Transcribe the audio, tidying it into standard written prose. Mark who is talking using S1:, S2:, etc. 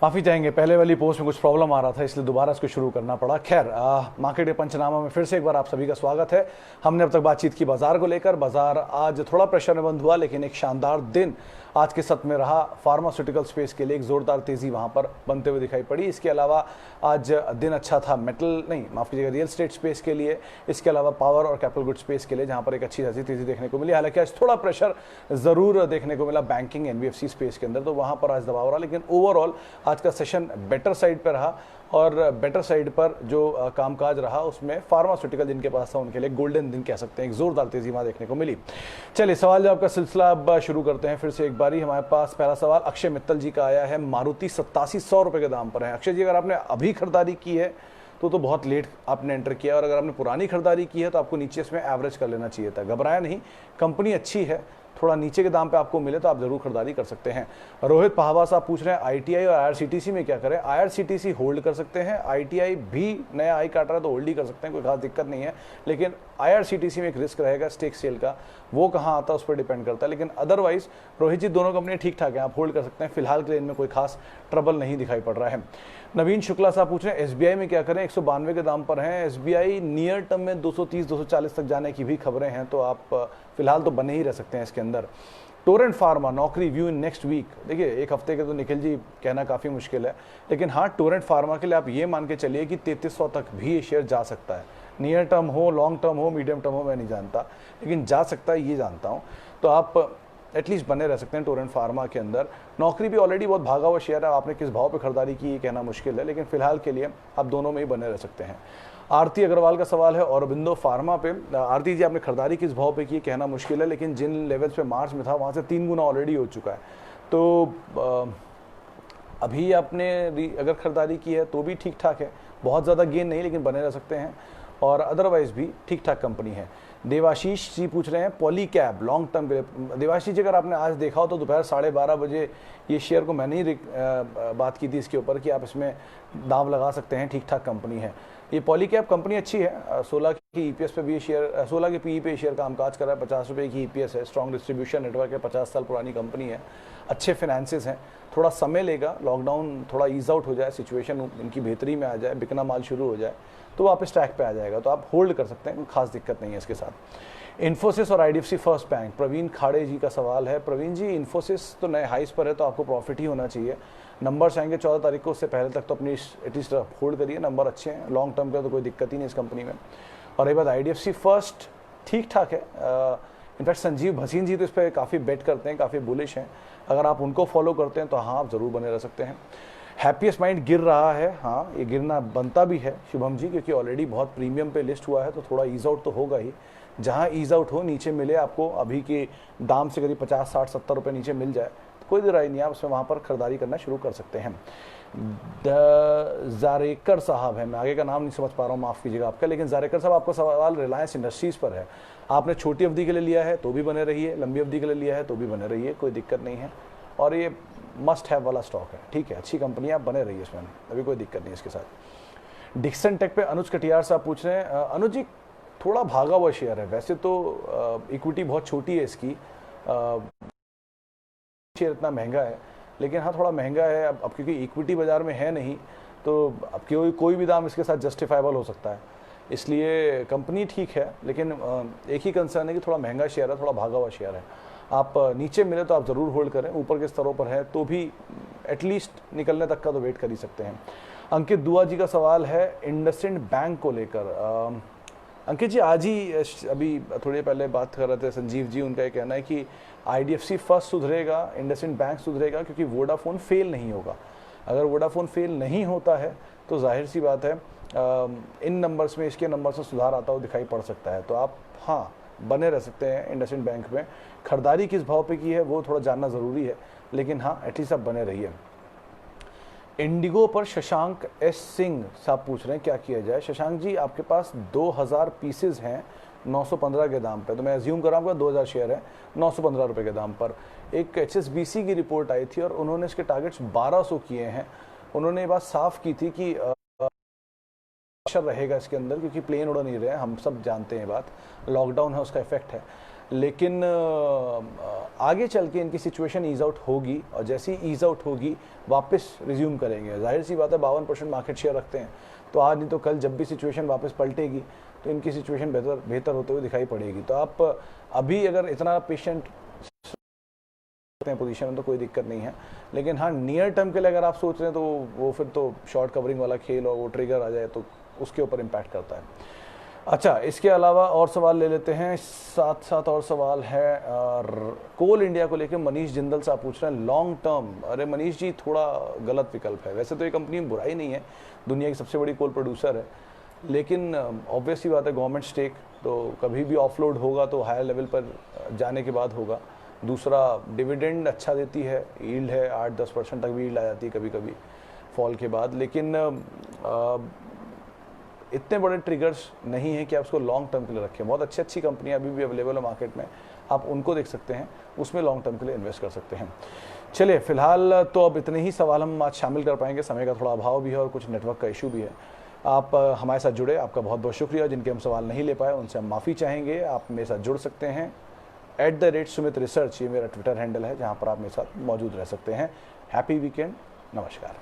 S1: माफ़ी चाहेंगे, पहले वाली पोस्ट में कुछ प्रॉब्लम आ रहा था इसलिए दोबारा इसको शुरू करना पड़ा। खैर, मार्केट के पंचनामा में फिर से एक बार आप सभी का स्वागत है। हमने अब तक बातचीत की बाजार को लेकर। बाजार आज थोड़ा प्रेशर में बंद हुआ, लेकिन एक शानदार दिन आज के सत्र में रहा। फार्मास्यूटिकल स्पेस के लिए एक जोरदार तेजी वहां पर बनते हुए दिखाई पड़ी। इसके अलावा आज दिन अच्छा था माफ कीजिएगा, रियल स्टेट स्पेस के लिए। इसके अलावा पावर और कैपिटल गुड स्पेस के लिए, जहां पर एक अच्छी खासी तेजी देखने को मिली। हालांकि आज थोड़ा प्रेशर जरूर देखने को मिला बैंकिंग एनबीएफसी स्पेस के अंदर, तो वहां पर आज दबाव रहा। लेकिन ओवरऑल आज का सेशन बेटर साइड पर रहा, और बेटर साइड पर जो कामकाज रहा उसमें फार्मास्यूटिकल जिनके पास था उनके लिए गोल्डन दिन कह सकते हैं। एक जोरदार तेजी वहां देखने को मिली। चलिए, सवाल जवाब का सिलसिला अब शुरू करते हैं फिर से एक बारी। हमारे पास पहला सवाल अक्षय मित्तल जी का आया है। मारुति 8700 रुपए के दाम पर है। अक्षय जी, अगर आपने अभी खरीदारी की है तो बहुत लेट आपने एंटर किया, और अगर आपने पुरानी खरीदारी की है तो आपको नीचे इसमें एवरेज कर लेना चाहिए था। घबराया नहीं, कंपनी अच्छी है, थोड़ा नीचे के दाम पे आपको मिले तो आप जरूर खरीदारी कर सकते हैं। रोहित पहावा साहब पूछ रहे हैं आईटीआई और आईआरसीटीसी में क्या करें। आईआरसीटीसी होल्ड कर सकते हैं, आईटीआई भी नया हाई काट रहा है तो होल्ड ही कर सकते हैं, कोई खास दिक्कत नहीं है। लेकिन आईआरसीटीसी में एक रिस्क रहेगा स्टेक सेल का, वो कहाँ आता है उस पर डिपेंड करता है। लेकिन अदरवाइज रोहित जी, दोनों कंपनी ठीक ठाक है, आप होल्ड कर सकते हैं। फिलहाल के लिए इनमें कोई खास ट्रबल नहीं दिखाई पड़ रहा है। नवीन शुक्ला साहब पूछ रहे हैं एसबीआई में क्या करें। 192 के दाम पर हैं एसबीआई। नियर टर्म में 230-240 तक जाने की भी खबरें हैं, तो आप फिलहाल तो बने ही रह सकते हैं इसके अंदर। टोरेंट फार्मा, नौकरी व्यू इन नेक्स्ट वीक। देखिए, एक हफ्ते के तो निखिल जी कहना काफ़ी मुश्किल है, लेकिन हाँ, टोरेंट फार्मा के लिए आप ये मान के चलिए कि 3300 तक भी ये शेयर जा सकता है। नियर टर्म हो, लॉन्ग टर्म हो, मीडियम टर्म हो, मैं नहीं जानता, लेकिन जा सकता है ये जानता हूँ। तो आप एटलीस्ट बने रह सकते हैं टोरेंट फार्मा के अंदर। नौकरी भी ऑलरेडी बहुत भागा हुआ शेयर है, आपने किस भाव पे खरीदारी की ये कहना मुश्किल है, लेकिन फिलहाल के लिए आप दोनों में ही बने रह सकते हैं। आरती अग्रवाल का सवाल है औरबिंदो फार्मा पे। आरती जी, आपने खरीदारी किस भाव पे की कहना मुश्किल है, लेकिन जिन लेवल्स पे मार्च में था वहाँ से 3 गुना ऑलरेडी हो चुका है। तो अभी आपने अगर खरीदारी की है तो भी ठीक ठाक है, बहुत ज़्यादा गेन नहीं, लेकिन बने रह सकते हैं। और अदरवाइज भी ठीक ठाक कंपनी है। देवाशीष जी पूछ रहे हैं पॉली कैब लॉन्ग टर्म के लिए। देवाशीष जी, अगर आपने आज देखा हो तो दोपहर 12:30 बजे ये शेयर को मैंने ही बात की थी इसके ऊपर कि आप इसमें दाव लगा सकते हैं, ठीक ठाक कंपनी है। ये पॉली कैब कंपनी अच्छी है। 16 की ईपीएस पे भी ये शेयर, 16 के पीई पे शेयर कामकाज कर रहा है। 50 रुपये की ईपीएस है, स्ट्रॉन्ग डिस्ट्रीब्यूशन नेटवर्क है, 50 साल पुरानी कंपनी है, अच्छे फाइनेंसेस हैं। थोड़ा समय लेगा, लॉकडाउन थोड़ा ईज आउट हो जाए, सिचुएशन इनकी बेहतरी में आ जाए, बिकना माल शुरू हो जाए तो वापस ट्रैक पे आ जाएगा, तो आप होल्ड कर सकते हैं, कोई खास दिक्कत नहीं है इसके साथ। इन्फोसिस और आईडीएफसी फर्स्ट बैंक, प्रवीण खाड़े जी का सवाल है। प्रवीण जी, इन्फोसिस तो नए हाइस पर है तो आपको प्रॉफिट ही होना चाहिए। नंबर्स आएंगे 14 तारीख को, उससे पहले तक तो अपनी एटलीस्ट होल्ड करिए, नंबर अच्छे हैं, लॉन्ग टर्म का तो कोई दिक्कत ही नहीं इस कंपनी में। और ये बात आईडीएफसी फर्स्ट ठीक ठाक है। इनफैक्ट संजीव भसीन जी तो इस पर काफ़ी बेट करते हैं, काफ़ी बुलिश हैं। अगर आप उनको फॉलो करते हैं तो हाँ, आप ज़रूर बने रह सकते हैं। हैप्पीएस्ट माइंड गिर रहा है, हाँ ये गिरना बनता भी है शुभम जी, क्योंकि ऑलरेडी बहुत प्रीमियम पे लिस्ट हुआ है, तो थोड़ा ईज आउट तो होगा ही। जहाँ ईज आउट हो, नीचे मिले आपको अभी के दाम से करीब 50, 60, 70 रुपये नीचे मिल जाए तो कोई दिराई नहीं, आप उसमें वहाँ पर खरीदारी करना शुरू कर सकते हैं। जारेकर साहब है, मैं आगे का नाम नहीं समझ पा रहा हूँ, माफ़ कीजिएगा आपका, लेकिन जारेकर साहब आपका सवाल रिलायंस इंडस्ट्रीज़ पर है। आपने छोटी अवधि के लिए लिया है तो भी बने रहिए, लंबी अवधि के लिए लिया है तो भी बने रहिए, कोई दिक्कत नहीं है। और ये मस्ट हैव वाला स्टॉक है, ठीक है, अच्छी कंपनी है, आप बने रहिए इसमें, अभी कोई दिक्कत नहीं इसके साथ। डिक्सन टेक पे अनुज कटियार साहब पूछ रहे हैं। अनुज जी, थोड़ा भागा हुआ शेयर है, वैसे तो इक्विटी बहुत छोटी है इसकी, शेयर इतना महंगा है, लेकिन हाँ थोड़ा महंगा है अब क्योंकि इक्विटी बाजार में है नहीं, तो अब कोई भी दाम इसके साथ जस्टिफाइबल हो सकता है, इसलिए कंपनी ठीक है। लेकिन एक ही कंसर्न है कि थोड़ा महंगा शेयर है, थोड़ा भागा हुआ शेयर है। आप नीचे मिले तो आप ज़रूर होल्ड करें, ऊपर के स्तरों पर है तो भी एटलीस्ट निकलने तक का तो वेट कर ही सकते हैं। अंकित दुआ जी का सवाल है इंडसइंड बैंक को लेकर। अंकित जी, आज ही अभी थोड़ी पहले बात कर रहे थे संजीव जी, उनका ये कहना है कि आईडीएफसी फर्स्ट सुधरेगा, इंडसइंड बैंक सुधरेगा, क्योंकि वोडाफोन फेल नहीं होगा। अगर वोडाफोन फेल नहीं होता है तो जाहिर सी बात है इन नंबर्स में, इसके नंबर्स में सुधार आता हुआ दिखाई पड़ सकता है, तो आप हाँ बने रह सकते हैं इंडसइंड बैंक में। खरीदारी किस भाव पे की है वो थोड़ा जानना ज़रूरी है, लेकिन हाँ एटलीस्ट आप बने रहिए। इंडिगो पर शशांक एस सिंह साहब पूछ रहे हैं क्या किया जाए। शशांक जी, आपके पास 2000 पीसेज हैं 915 के दाम पे, तो मैं अज्यूम कर रहा हूँ आपका 2000 शेयर है 915 रुपये के दाम पर। एक HSBC की रिपोर्ट आई थी और उन्होंने इसके टारगेट्स 1200 किए हैं। उन्होंने ये बात साफ की थी कि रहेगा इसके अंदर, क्योंकि प्लेन उड़ नहीं रहे हैं, हम सब जानते हैं बात, लॉकडाउन है उसका इफेक्ट है, लेकिन आगे चल के इनकी सिचुएशन ईज आउट होगी और जैसी ईज आउट होगी वापस रिज्यूम करेंगे। जाहिर सी बात है 52% मार्केट शेयर रखते हैं, तो आज नहीं तो कल जब भी सिचुएशन वापस पलटेगी तो इनकी सिचुएशन बेहतर होते हुए दिखाई पड़ेगी। तो आप अभी अगर इतना पेशेंट पोजीशन में तो कोई दिक्कत नहीं है, लेकिन हाँ नियर टर्म के लिए अगर आप सोच रहे हैं तो वो फिर तो शॉर्ट कवरिंग वाला खेल और वो ट्रिगर आ जाए तो उसके ऊपर इम्पैक्ट करता है। अच्छा, इसके अलावा और सवाल ले लेते हैं, साथ और सवाल है कोल इंडिया को लेकर मनीष जिंदल साहब पूछ रहे हैं लॉन्ग टर्म। अरे मनीष जी, थोड़ा गलत विकल्प है। वैसे तो ये कंपनी में बुराई नहीं है, दुनिया की सबसे बड़ी कोल प्रोड्यूसर है, लेकिन ऑब्वियस ही बात है गवर्नमेंट स्टेक तो कभी भी ऑफलोड होगा तो हायर लेवल पर जाने के बाद होगा। दूसरा, डिविडेंड अच्छा देती है, यील्ड है 8-10% तक भी यील्ड आ जाती है कभी कभी फॉल के बाद, लेकिन इतने बड़े ट्रिगर्स नहीं है कि आप उसको लॉन्ग टर्म के लिए रखें। बहुत अच्छी कंपनियां अभी भी अवेलेबल है मार्केट में, आप उनको देख सकते हैं, उसमें लॉन्ग टर्म के लिए इन्वेस्ट कर सकते हैं। चलिए, फिलहाल तो अब इतने ही सवाल हम आज शामिल कर पाएंगे, समय का थोड़ा अभाव भी है और कुछ नेटवर्क का इशू भी है। आप हमारे साथ जुड़े, आपका बहुत बहुत शुक्रिया। जिनके हम सवाल नहीं ले पाए उनसे हम माफ़ी चाहेंगे। आप मेरे साथ जुड़ सकते हैं @Sumit Research, ये मेरा ट्विटर हैंडल है जहाँ पर आप मेरे साथ मौजूद रह सकते हैं। हैप्पी वीकेंड, नमस्कार।